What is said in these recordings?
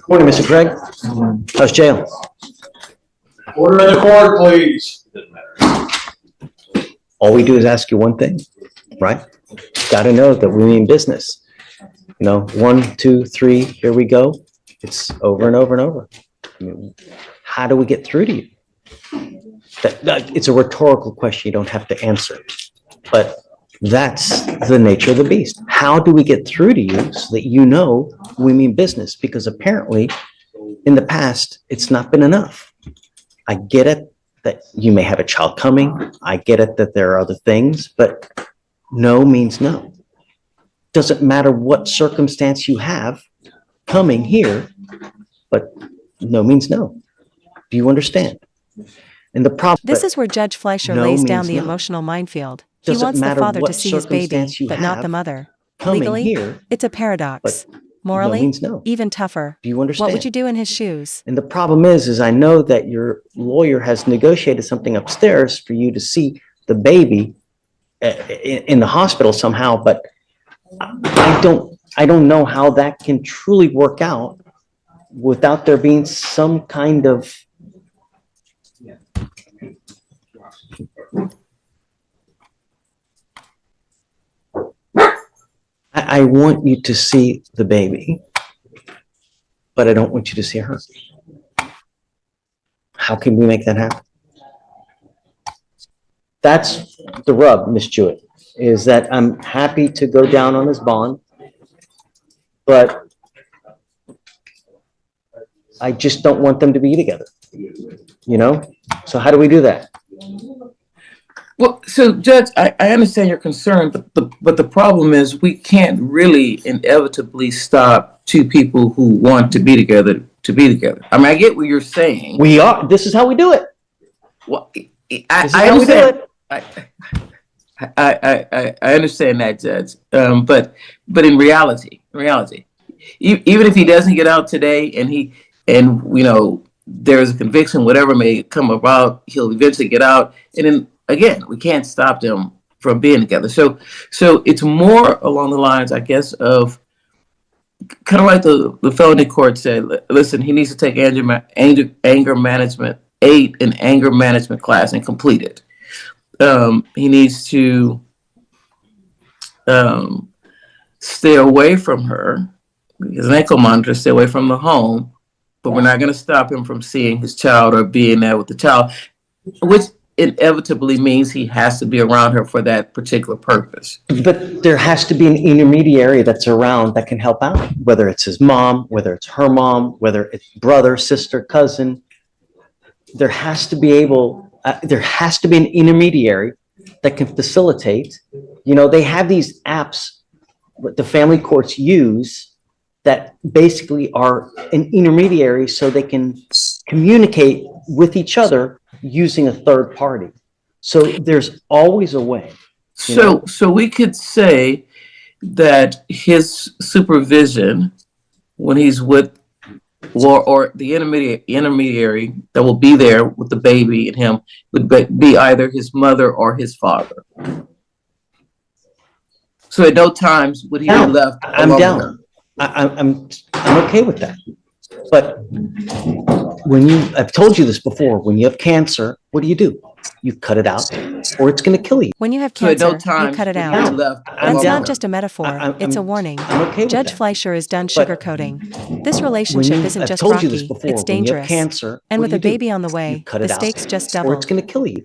Morning, Mr. Craig. How's jail? Order in the court, please. All we do is ask you one thing, right? Got to know that we mean business. You know, 1, 2, 3, here we go. It's over and over and over. I mean, how do we get through to you? It's a rhetorical question you don't have to answer, but that's the nature of the beast. How do we get through to you so that you know we mean business? Because apparently in the past, it's not been enough. I get it that you may have a child coming. I get it that there are other things, but no means no. Doesn't matter what circumstance you have coming here, but no means no. Do you understand? And the problem. This is where Judge Fleischer lays down the emotional minefield. He wants the father to see his baby, but not the mother. Legally, it's a paradox. Morally, even tougher. Do you understand? What would you do in his shoes? And the problem is I know that your lawyer has negotiated something upstairs for you to see the baby in the hospital somehow, but I don't know how that can truly work out without there being some kind of I want you to see the baby, but I don't want you to see her. How can we make that happen? That's the rub, Miss Jewett, is that I'm happy to go down on his bond, but I just don't want them to be together, you know? So how do we do that? Well, so Judge, I understand your concern, but the problem is we can't really inevitably stop two people who want to be together to be together. I mean, I get what you're saying. We are. This is how we do it. Well, I understand. I understand that, Judge. But in reality, even if he doesn't get out today, and there's a conviction, whatever may come about, he'll eventually get out, and then. Again, we can't stop them from being together. So it's more along the lines, I guess, of kind of like the felony court said, listen, he needs to take anger management class and complete it. He needs to stay away from her, as an ankle monitor, stay away from the home, but we're not going to stop him from seeing his child or being there with the child, which inevitably means he has to be around her for that particular purpose. But there has to be an intermediary that's around that can help out, whether it's his mom, whether it's her mom, whether it's brother, sister, cousin. There has to be an intermediary that can facilitate. You know, they have these apps that the family courts use that basically are an intermediary so they can communicate with each other using a third party. So there's always a way. So we could say that his supervision when he's with or the intermediary that will be there with the baby and him would be either his mother or his father. So at no times would he be left alone. I'm down. I'm okay with that. But I've told you this before, when you have cancer, what do? You cut it out or it's going to kill you. When you have cancer, you cut it out. That's not just a metaphor, it's a warning. Okay, Judge Fleischer is done sugarcoating. This relationship isn't just rocky, it's dangerous. Cancer, and with a baby on the way, the stakes just double. Or it's going to kill you.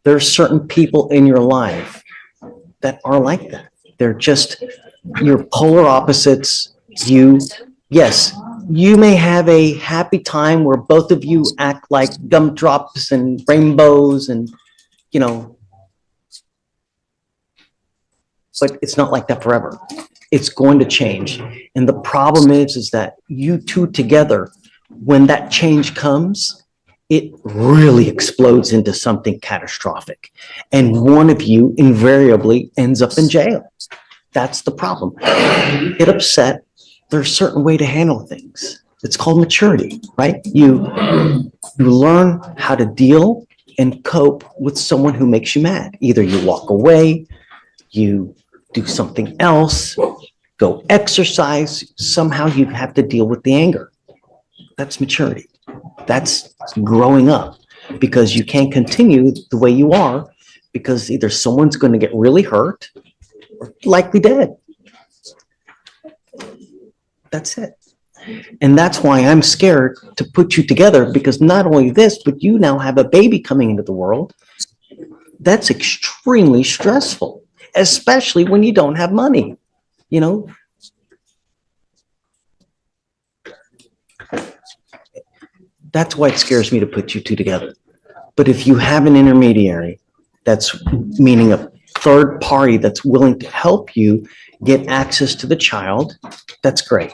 There are certain people in your life that are like that. They're just your polar opposites. Yes, you may have a happy time where both of you act like gumdrops and rainbows and, but it's not like that forever. It's going to change. And the problem is that you two together, when that change comes, it really explodes into something catastrophic. And one of you invariably ends up in jail. That's the problem. You get upset. There's a certain way to handle things. It's called maturity, right? You learn how to deal and cope with someone who makes you mad. Either you walk away, you do something else, go exercise. Somehow you have to deal with the anger. That's maturity. That's growing up, because you can't continue the way you are, because either someone's going to get really hurt or likely dead. That's it. And that's why I'm scared to put you together, because not only this, but you now have a baby coming into the world. That's extremely stressful, especially when you don't have money, you know? That's why it scares me to put you two together. But if you have an intermediary, that's meaning a third party that's willing to help you get access to the child, that's great.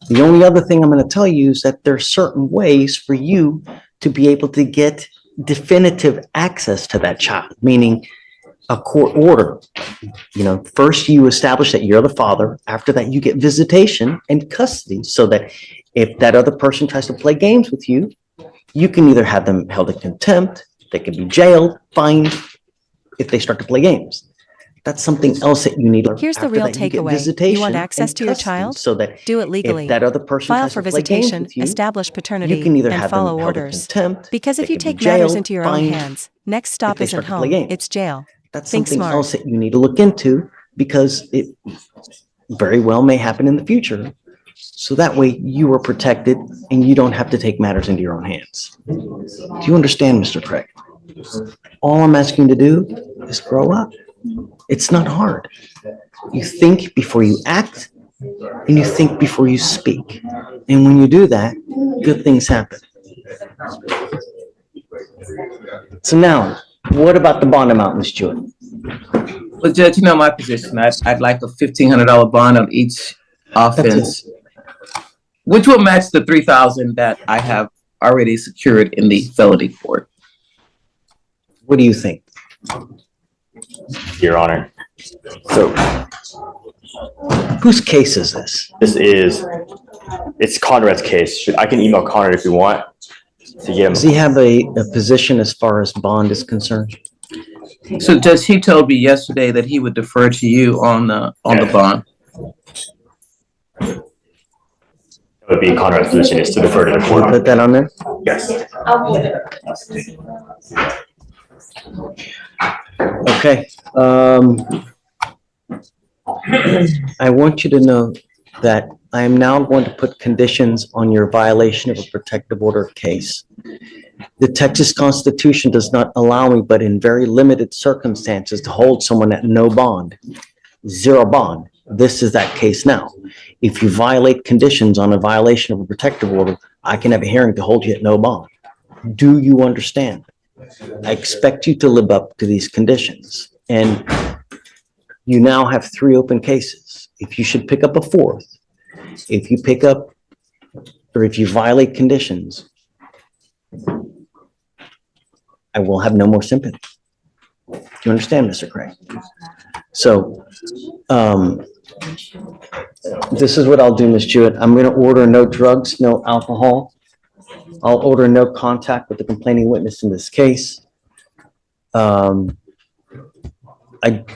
The only other thing I'm going to tell you is that there are certain ways for you to be able to get definitive access to that child, meaning a court order. You know, first you establish that you're the father. After that, you get visitation and custody, so that if that other person tries to play games with you, you can either have them held in contempt, they can be jailed, fined if they start to play games. That's something else that you need. Here's the real takeaway. You want access to your child? So that do it legally. If that other person file tries for to play games visitation, with you, establish paternity, you can either and have follow them held in orders. contempt, Because if they you can be take matters jailed, into your own fined hands, next stop they isn't start to play home, games. it's jail. That's Think something smart. else that you need to look into, because it very well may happen in the future. So that way you are protected and you don't have to take matters into your own hands. Do you understand, Mr. Craig? All I'm asking you to do is grow up. It's not hard. You think before you act, and you think before you speak. And when you do that, good things happen. So now, what about the bond amount, Ms. Jewett? Well, Judge, you know my position. I'd like a $1,500 bond on each offense, which will match the $3,000 that I have already secured in the felony court. What do you think? Your Honor. So whose case is this? It's Conrad's case. I can email Conrad if you want to get him. Does he have a position as far as bond is concerned? So Judge, he told me yesterday that he would defer to you on the bond. It would be Conrad's position is to defer to the Can you court. put that on there? Yes. Okay. I want you to know that I am now going to put conditions on your violation of a protective order case. The Texas Constitution does not allow me, but in very limited circumstances, to hold someone at no bond, zero bond. This is that case now. If you violate conditions on a violation of a protective order, I can have a hearing to hold you at no bond. Do you understand? I expect you to live up to these conditions. And you now have 3 open cases. If you should pick up a 4th, if you pick up, or if you violate conditions, I will have no more sympathy. Do you understand, Mr. Craig? So, this is what I'll do, Ms. Jewett. I'm going to order no drugs, no alcohol. I'll order no contact with the complaining witness in this case. I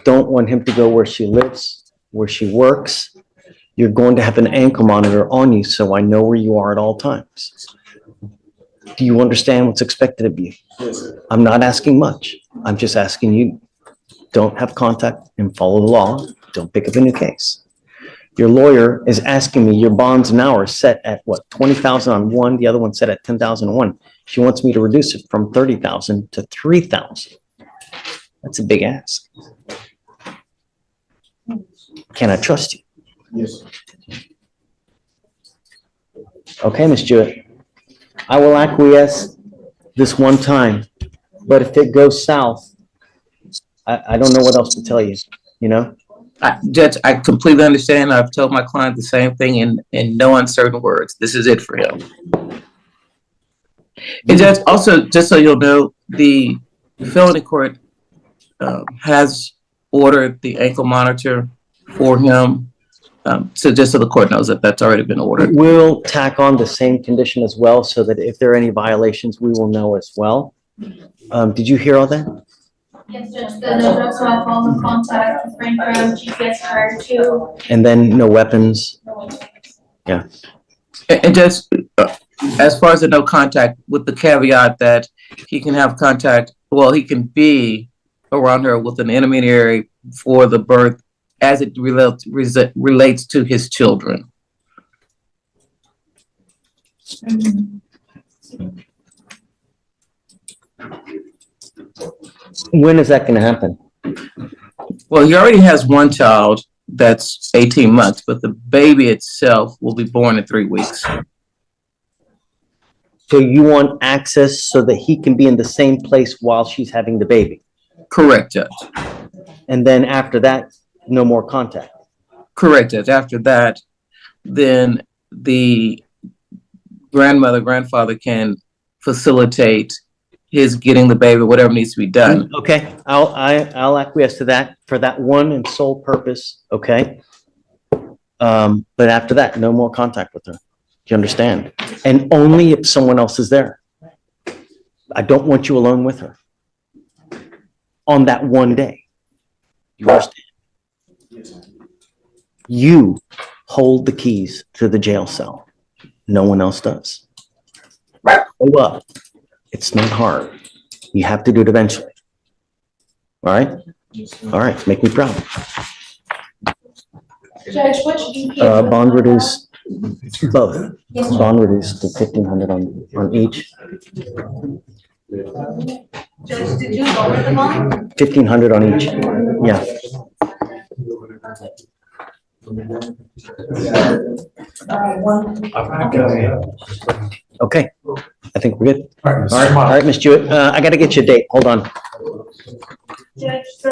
don't want him to go where she lives, where she works. You're going to have an ankle monitor on you, so I know where you are at all times. Do you understand what's expected of you? I'm not asking much. I'm just asking you, don't have contact and follow the law. Don't pick up a new case. Your lawyer is asking me, your bonds now are set at what, 20,000 on one, the other one set at 10,000 on one. She wants me to reduce it from 30,000 to 3,000. That's a big ask. Can I trust you? Yes. Okay, Ms. Jewett. I will acquiesce this one time, but if it goes south, I don't know what else to tell you, you know? Judge, I completely understand. I've told my client the same thing in no uncertain words. This is it for him. And Judge, also, just so you'll know, the felony court has ordered the ankle monitor for him. So just so the court knows that that's already been ordered. We'll tack on the same condition as well, so that if there are any violations, we will know as well. Did you hear all that? Yes, Judge, the no drug swap, all the contact, refrain from GPS prior to. And then no weapons? Yeah. And Judge, as far as the no contact, with the caveat that he can have contact, well, he can be around her with an intermediary for the birth as it relates to his children. When is that going to happen? Well, he already has one child that's 18 months, but the baby itself will be born in 3 weeks. So you want access so that he can be in the same place while she's having the baby? Correct, Judge. And then after that, no more contact? Correct, Judge. After that, then the grandfather can facilitate his getting the baby, whatever needs to be done. Okay, I'll acquiesce to that for that one and sole purpose, okay? But after that, no more contact with her. Do you understand? And only if someone else is there. I don't want you alone with her on that one day. You understand? You hold the keys to the jail cell. No one else does. Grow up. It's not hard. You have to do it eventually. All right? All right, make me proud. Judge, what should you keep? Bond reduce, both. Bond reduce to 1,500 on each. Judge, did you lower the bond? 1,500 on each. Yeah. Okay, I think we're good. All right, Ms. Jewett, I gotta get you a date. Hold on. Judge, so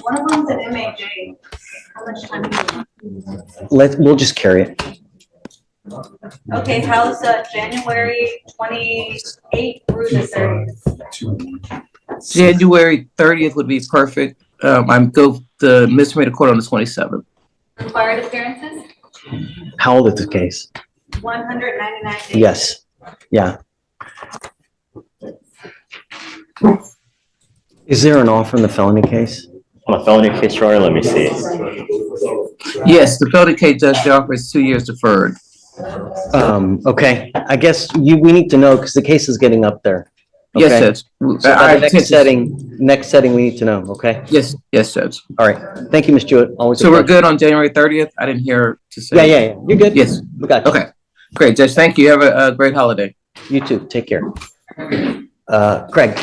one of them's an MAJ. How much time do you want? We'll just carry it. Okay, how's January 28th through the 30th? January 30th would be perfect. I'm go the misdemeanor court on the 27th. Required appearances? How old is this case? 199 days. Yes. Yeah. Is there an offer in the felony case? On a felony case, Your Honor, let me see. Yes, the felony case judge offers 2 years deferred. Okay, I guess we need to know because the case is getting up there. Okay? Yes, Judge. So by the next setting, we need to know, okay? Yes, Judge. All right. Thank you, Ms. Jewett. Always a So we're pleasure. good on January 30th? I didn't hear to say. Yeah. You're good. Yes. We got you. Okay. Great, Judge. Thank you. Have a great holiday. You too. Take care. Craig.